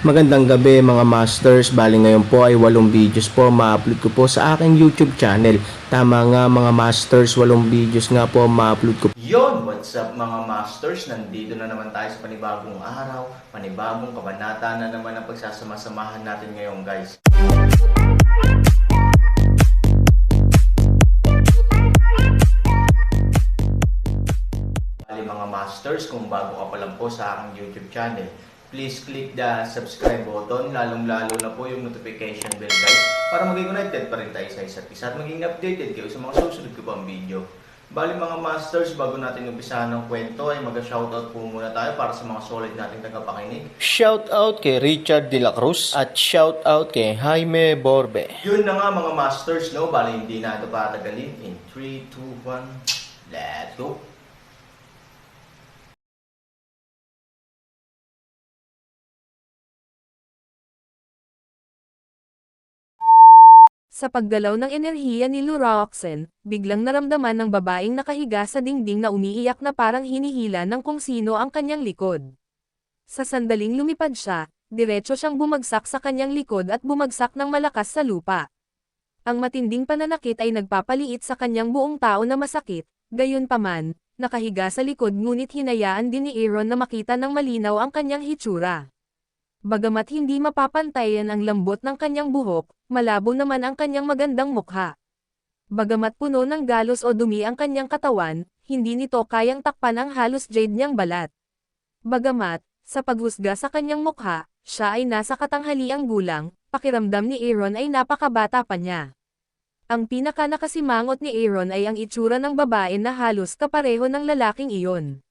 Magandang gabi mga masters, bali ngayon po ay 8 videos po ma-upload ko po sa aking YouTube channel. Tama nga mga masters, 8 videos nga po ma-upload ko. Yon, what's up mga masters? Nandito na naman tayo sa panibagong araw, panibagong kabanata na naman ang pagsasama-samahan natin ngayon guys. Bali mga masters, kung bago ka pa lang po sa aking YouTube channel, please click the subscribe button, lalong-lalo na po yung notification bell guys, para maging connected pa rin tayo sa isa't isa at maging updated kayo sa mga susunod ko pang video. Bali mga masters, bago natin umpisahan ng kwento ay mag-shoutout po muna tayo para sa mga solid nating tagapakinig. Shoutout kay Richard De La Cruz at shoutout kay Jaime Borbe. Yun na nga mga masters, no? Bali hindi na ito patagalin. In 3, 2, 1, let's go! Sa pagdalaw ng enerhiya ni Luroxen, biglang naramdaman ng babaeng nakahiga sa dingding na umiiyak na parang hinihila ng kung sino ang kanyang likod. Sa sandaling lumipad siya, diretso siyang bumagsak sa kanyang likod at bumagsak ng malakas sa lupa. Ang matinding pananakit ay nagpapaliit sa kanyang buong tao na masakit, gayunpaman, nakahiga sa likod ngunit hinayaan din ni Aaron na makita ng malinaw ang kanyang hitsura. Bagamat hindi mapapantayan ang lambot ng kanyang buhok, malabo naman ang kanyang magandang mukha. Bagamat puno ng galos o dumi ang kanyang katawan, hindi nito kayang takpan ang halos jade niyang balat. Bagamat, sa paghusga sa kanyang mukha, siya ay nasa katanghaliang gulang, pakiramdam ni Aaron ay napakabata pa niya. Ang pinaka-nakasimangot ni Aaron ay ang itsura ng babae na halos kapareho ng lalaking iyon.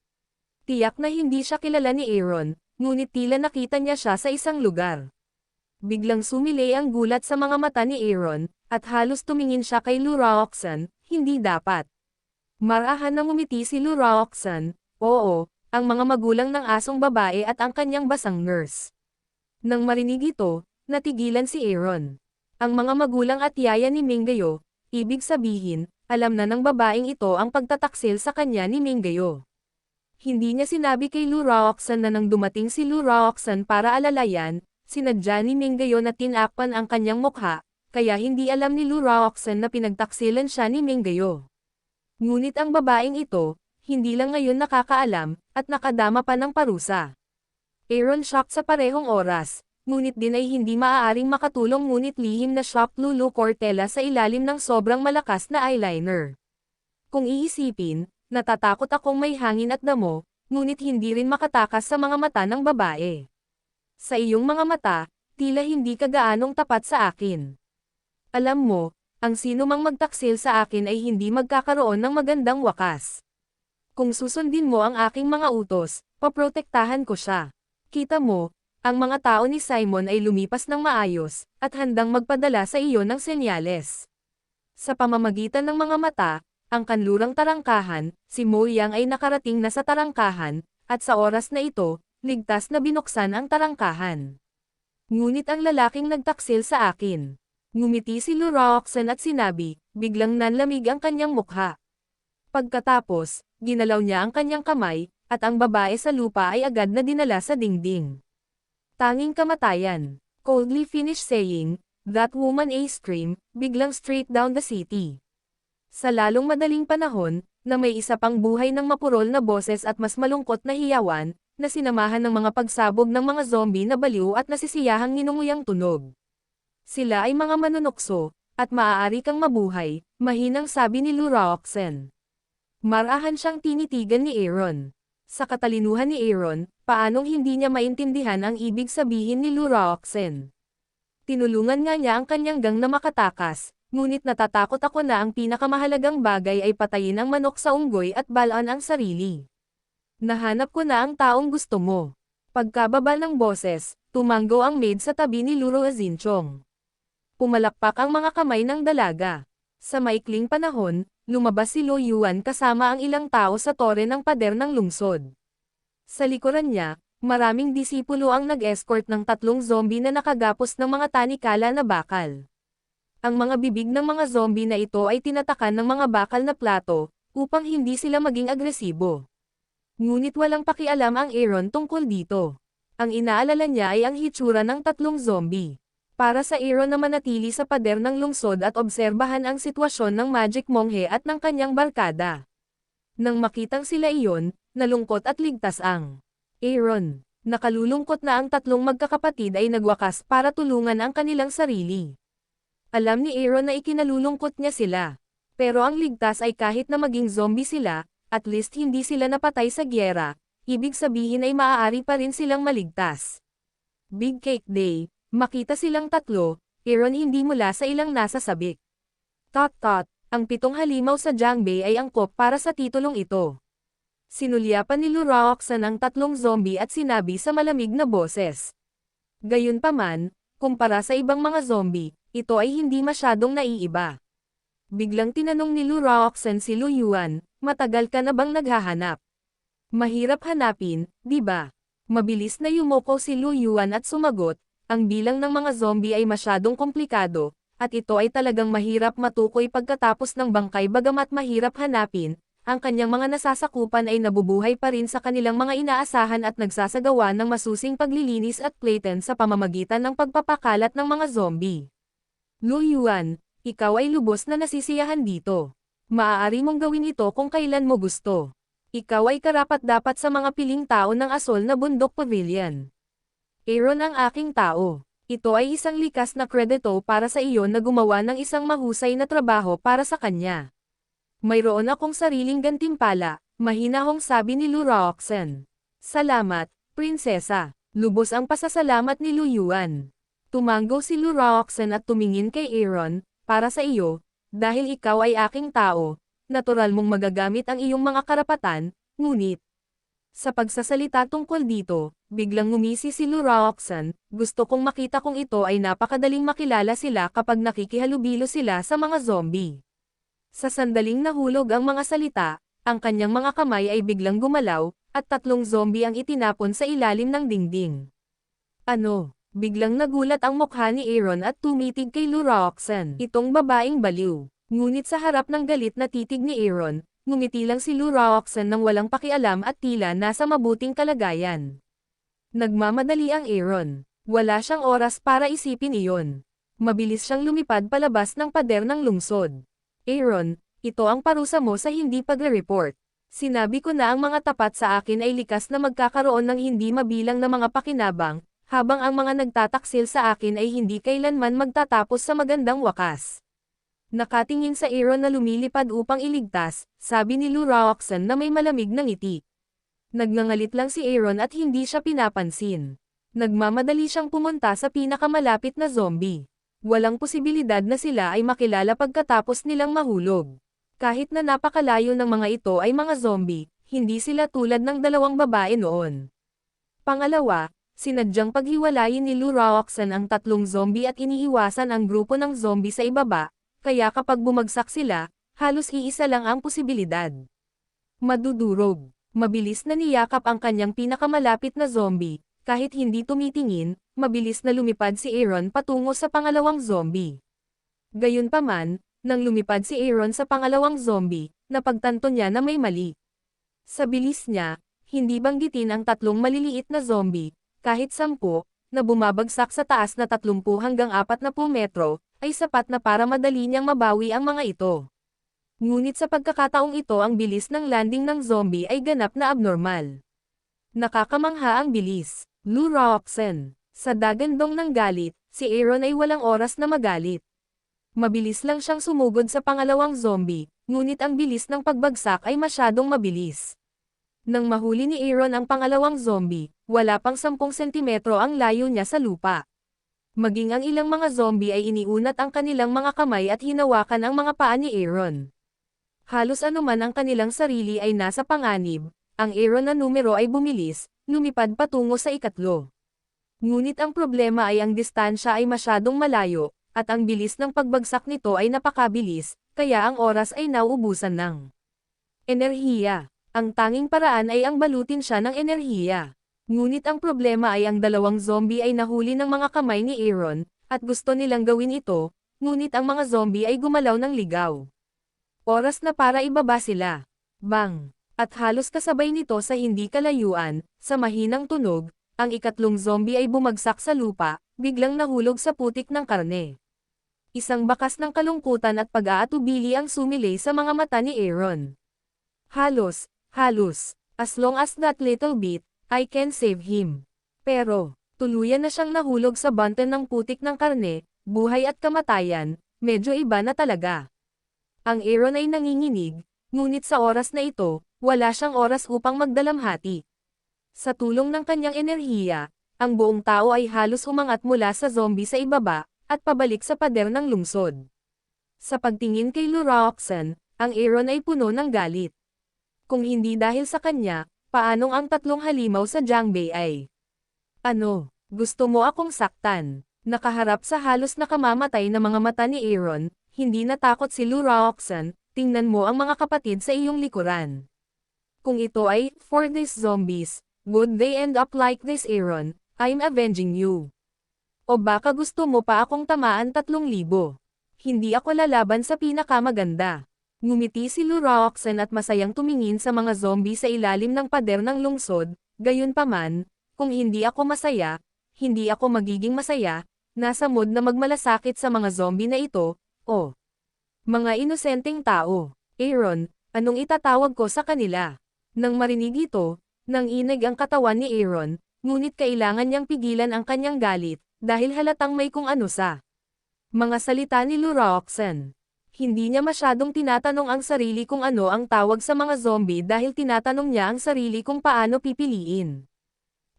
Tiyak na hindi siya kilala ni Aaron, ngunit tila nakita niya siya sa isang lugar. Biglang sumilay ang gulat sa mga mata ni Aaron, at halos tumingin siya kay Luroxen, hindi dapat. Marahan na ngumiti si Luroxen, oo, ang mga magulang ng asong babae at ang kanyang basang nurse. Nang marinig ito, natigilan si Aaron. Ang mga magulang at yaya ni Mingayo, ibig sabihin, alam na ng babaeng ito ang pagtataksil sa kanya ni Mingayo. Hindi niya sinabi kay Luroxen na nang dumating si Luroxen para alalayan, sinadya ni Mingayo na tinakpan ang kanyang mukha, kaya hindi alam ni Luroxen na pinagtaksilan siya ni Mingayo. Ngunit ang babaeng ito, hindi lang ngayon nakakaalam, at nakadama pa ng parusa. Aaron shocked sa parehong oras, ngunit din ay hindi maaaring makatulong ngunit lihim na shocked Lulu Cortella sa ilalim ng sobrang malakas na eyeliner. Kung iisipin, natatakot akong may hangin at damo, ngunit hindi rin makatakas sa mga mata ng babae. Sa iyong mga mata, tila hindi ka gaanong tapat sa akin. Alam mo, ang sino mang magtaksil sa akin ay hindi magkakaroon ng magandang wakas. Kung susundin mo ang aking mga utos, paprotektahan ko siya. Kita mo, ang mga tao ni Simon ay lumipas ng maayos, at handang magpadala sa iyo ng senyales. Sa pamamagitan ng mga mata, ang kanlurang tarangkahan, si Mo Yang ay nakarating na sa tarangkahan, at sa oras na ito, ligtas na binuksan ang tarangkahan. Ngunit ang lalaking nagtaksil sa akin. Ngumiti si Luroxen at sinabi, biglang nanlamig ang kanyang mukha. Pagkatapos, ginalaw niya ang kanyang kamay, at ang babae sa lupa ay agad na dinala sa dingding. Tanging kamatayan. Coldly finished saying, that woman a scream, biglang straight down the city. Sa lalong madaling panahon, na may isa pang buhay ng mapurol na boses at mas malungkot na hiyawan, na sinamahan ng mga pagsabog ng mga zombie na baliw at nasisiyahang ninunguyang tunog. Sila ay mga manunukso, at maaari kang mabuhay, mahinang sabi ni Luroxen. Marahan siyang tinitigan ni Aaron. Sa katalinuhan ni Aaron, paanong hindi niya maintindihan ang ibig sabihin ni Luroxen. Tinulungan nga niya ang kanyang gang na makatakas, ngunit natatakot ako na ang pinakamahalagang bagay ay patayin ang manok sa unggoy at balaan ang sarili. Nahanap ko na ang taong gusto mo. Pagkababa ng boses, tumanggo ang maid sa tabi ni Luroxen. Pumalakpak ang mga kamay ng dalaga. Sa maikling panahon, lumabas si Lo Yuan kasama ang ilang tao sa tore ng pader ng lungsod. Sa likuran niya, maraming disipulo ang nag-escort ng 3 zombie na nakagapos ng mga tanikala na bakal. Ang mga bibig ng mga zombie na ito ay tinatakan ng mga bakal na plato, upang hindi sila maging agresibo. Ngunit walang pakialam ang Aaron tungkol dito. Ang inaalala niya ay ang hitsura ng tatlong zombie. Para sa Aaron na manatili sa pader ng lungsod at obserbahan ang sitwasyon ng Magic Monghe at ng kanyang barkada. Nang makitang sila iyon, nalungkot at ligtas ang Aaron. Nakalulungkot na ang tatlong magkakapatid ay nagwakas para tulungan ang kanilang sarili. Alam ni Aaron na ikinalulungkot niya sila. Pero ang ligtas ay kahit na maging zombie sila, at least hindi sila napatay sa gyera, ibig sabihin ay maaari pa rin silang maligtas. Big Cake Day, makita silang tatlo, Aaron hindi mula sa ilang nasa sabik. Tot, ang 7 halimaw sa Jangbei ay angkop para sa titulong ito. Sinulyapan ni Roxanne ang tatlong zombie at sinabi sa malamig na boses. Gayunpaman, kumpara sa ibang mga zombie, ito ay hindi masyadong naiiba. Biglang tinanong ni Roxanne si Lu Yuan, matagal ka na bang naghahanap? Mahirap hanapin, di ba? Mabilis na yumoko si Lu Yuan at sumagot, ang bilang ng mga zombie ay masyadong komplikado, at ito ay talagang mahirap matukoy pagkatapos ng bangkay bagamat mahirap hanapin, ang kanyang mga nasasakupan ay nabubuhay pa rin sa kanilang mga inaasahan at nagsasagawa ng masusing paglilinis at platen sa pamamagitan ng pagpapakalat ng mga zombie. Lu Yuan, ikaw ay lubos na nasisiyahan dito. Maaari mong gawin ito kung kailan mo gusto. Ikaw ay karapat-dapat sa mga piling tao ng Asol na Bundok Pavilion. Aaron ang aking tao. Ito ay isang likas na kredito para sa iyo na gumawa ng isang mahusay na trabaho para sa kanya. Mayroon akong sariling gantimpala, mahinahong sabi ni Roxanne. Salamat, prinsesa. Lubos ang pasasalamat ni Lu Yuan. Tumango si Roxanne at tumingin kay Aaron, para sa iyo, dahil ikaw ay aking tao, natural mong magagamit ang iyong mga karapatan, ngunit. Sa pagsasalita tungkol dito, biglang ngumisi si Roxanne, gusto kong makita kung ito ay napakadaling makilala sila kapag nakikihalubilo sila sa mga zombie. Sa sandaling nahulog ang mga salita, ang kanyang mga kamay ay biglang gumalaw, at tatlong zombie ang itinapon sa ilalim ng dingding. Ano? Biglang nagulat ang mukha ni Aaron at tumitig kay Roxanne. Itong babaeng baliw. Ngunit sa harap ng galit na titig ni Aaron, ngumiti lang si Roxanne nang walang pakialam at tila nasa mabuting kalagayan. Nagmamadali ang Aaron. Wala siyang oras para isipin iyon. Mabilis siyang lumipad palabas ng pader ng lungsod. Aaron, ito ang parusa mo sa hindi pagre-report. Sinabi ko na ang mga tapat sa akin ay likas na magkakaroon ng hindi mabilang na mga pakinabang, habang ang mga nagtataksil sa akin ay hindi kailanman magtatapos sa magandang wakas. Nakatingin sa Aaron na lumilipad upang iligtas, sabi ni Roxanne na may malamig na ngiti. Nagngangalit lang si Aaron at hindi siya pinapansin. Nagmamadali siyang pumunta sa pinakamalapit na zombie. Walang posibilidad na sila ay makilala pagkatapos nilang mahulog. Kahit na napakalayo ng mga ito ay mga zombie, hindi sila tulad ng dalawang babae noon. Pangalawa, sinadyang paghiwalayin ni Roxanne ang tatlong zombie at iniiwasan ang grupo ng zombie sa ibaba, kaya kapag bumagsak sila, halos iisa lang ang posibilidad. Madudurog. Mabilis na niyakap ang kanyang pinakamalapit na zombie, kahit hindi tumitingin, mabilis na lumipad si Aaron patungo sa pangalawang zombie. Gayunpaman, nang lumipad si Aaron sa pangalawang zombie, napagtanto niya na may mali. Sa bilis niya, hindi banggitin ang tatlong maliliit na zombie, kahit 10, na bumabagsak sa taas na 30 hanggang 40 metro, ay sapat na para madali niyang mabawi ang mga ito. Ngunit sa pagkakataong ito ang bilis ng landing ng zombie ay ganap na abnormal. Nakakamangha ang bilis. Roxanne. Sa dagandong ng galit, si Aaron ay walang oras na magalit. Mabilis lang siyang sumugod sa pangalawang zombie, ngunit ang bilis ng pagbagsak ay masyadong mabilis. Nang mahuli ni Aaron ang pangalawang zombie, wala pang 10 sentimetro ang layo niya sa lupa. Maging ang ilang mga zombie ay iniunat ang kanilang mga kamay at hinawakan ang mga paa ni Aaron. Halos anuman ang kanilang sarili ay nasa panganib, ang Aaron na numero ay bumilis, lumipad patungo sa ikatlo. Ngunit ang problema ay ang distansya ay masyadong malayo, at ang bilis ng pagbagsak nito ay napakabilis, kaya ang oras ay nauubusan ng enerhiya. Ang tanging paraan ay ang balutin siya ng enerhiya. Ngunit ang problema ay ang dalawang zombie ay nahuli ng mga kamay ni Aaron, at gusto nilang gawin ito, ngunit ang mga zombie ay gumalaw ng ligaw. Oras na para ibaba sila. Bang! At halos kasabay nito sa hindi kalayuan, sa mahinang tunog, Ang ikatlong zombie ay bumagsak sa lupa, biglang nahulog sa putik ng karne. Isang bakas ng kalungkutan at pag-aatubili ang sumilay sa mga mata ni Aaron. Halos, as long as that little bit, I can save him. Pero, tuluyan na siyang nahulog sa banten ng putik ng karne, buhay at kamatayan, medyo iba na talaga. Ang Aaron ay nanginginig, ngunit sa oras na ito, wala siyang oras upang magdalamhati. Sa tulong ng kanyang enerhiya, ang buong tao ay halos umangat mula sa zombie sa ibaba, at pabalik sa pader ng lungsod. Sa pagtingin kay Luroxen, ang Aaron ay puno ng galit. Kung hindi dahil sa kanya, paanong ang tatlong halimaw sa Jangbei ay? Ano, gusto mo akong saktan? Nakaharap sa halos nakamamatay na mga mata ni Aaron, hindi natakot si Luroxen, tingnan mo ang mga kapatid sa iyong likuran. Kung ito ay, for these zombies, would they end up like this Aaron, I'm avenging you. O baka gusto mo pa akong tamaan 3,000. Hindi ako lalaban sa pinakamaganda. Ngumiti si Luroxen at masayang tumingin sa mga zombie sa ilalim ng pader ng lungsod, gayunpaman, kung hindi ako masaya, hindi ako magiging masaya, nasa mood na magmalasakit sa mga zombie na ito, o mga inosenteng tao. Aaron, anong itatawag ko sa kanila? Nang marinig ito, nanginig ang katawan ni Aaron, ngunit kailangan niyang pigilan ang kanyang galit, dahil halatang may kung ano sa mga salita ni Luroxen. Hindi niya masyadong tinatanong ang sarili kung ano ang tawag sa mga zombie dahil tinatanong niya ang sarili kung paano pipiliin.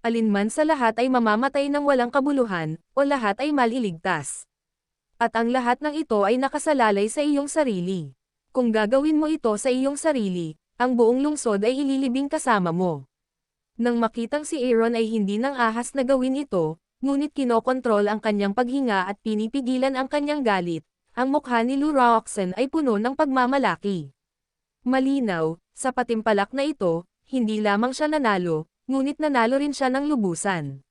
Alinman sa lahat ay mamamatay ng walang kabuluhan, o lahat ay maliligtas. At ang lahat ng ito ay nakasalalay sa iyong sarili. Kung gagawin mo ito sa iyong sarili, ang buong lungsod ay ililibing kasama mo. Nang makitang si Aaron ay hindi nang ahas na gawin ito, ngunit kinokontrol ang kanyang paghinga at pinipigilan ang kanyang galit, ang mukha ni Luroxen ay puno ng pagmamalaki. Malinaw, sa patimpalak na ito, hindi lamang siya nanalo, ngunit nanalo rin siya ng lubusan.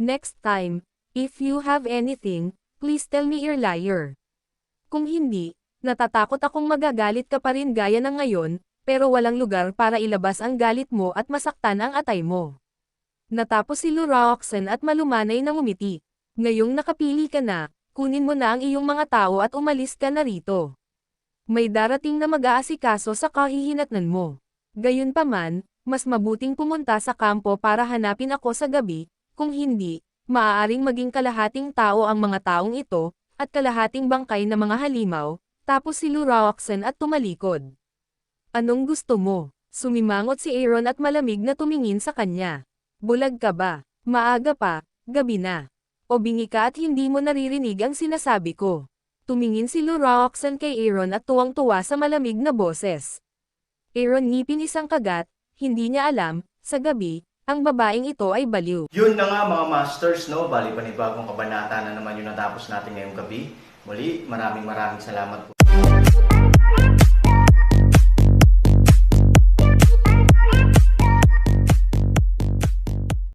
Next time, if you have anything, please tell me you're liar. Kung hindi, natatakot akong magagalit ka pa rin gaya ng ngayon, pero walang lugar para ilabas ang galit mo at masaktan ang atay mo. Natapos si Luroxen at malumanay na ngumiti. Ngayong nakapili ka na, kunin mo na ang iyong mga tao at umalis ka na rito. May darating na mag-aasikaso sa kahihinatnan mo. Gayunpaman, mas mabuting pumunta sa kampo para hanapin ako sa gabi, kung hindi, maaaring maging kalahating tao ang mga taong ito, at kalahating bangkay na mga halimaw, tapos si Luroxen at tumalikod. Anong gusto mo? Sumimangot si Aaron at malamig na tumingin sa kanya. Bulag ka ba? Maaga pa, gabi na. O bingi ka at hindi mo naririnig ang sinasabi ko. Tumingin si Luroxen kay Aaron at tuwang-tuwa sa malamig na boses. Aaron ngipin isang kagat, hindi niya alam, sa gabi, ang babaeng ito ay baliw. Yun na nga mga masters, no? Bali panibagong kabanata na naman yung natapos natin ngayong gabi. Muli, maraming salamat po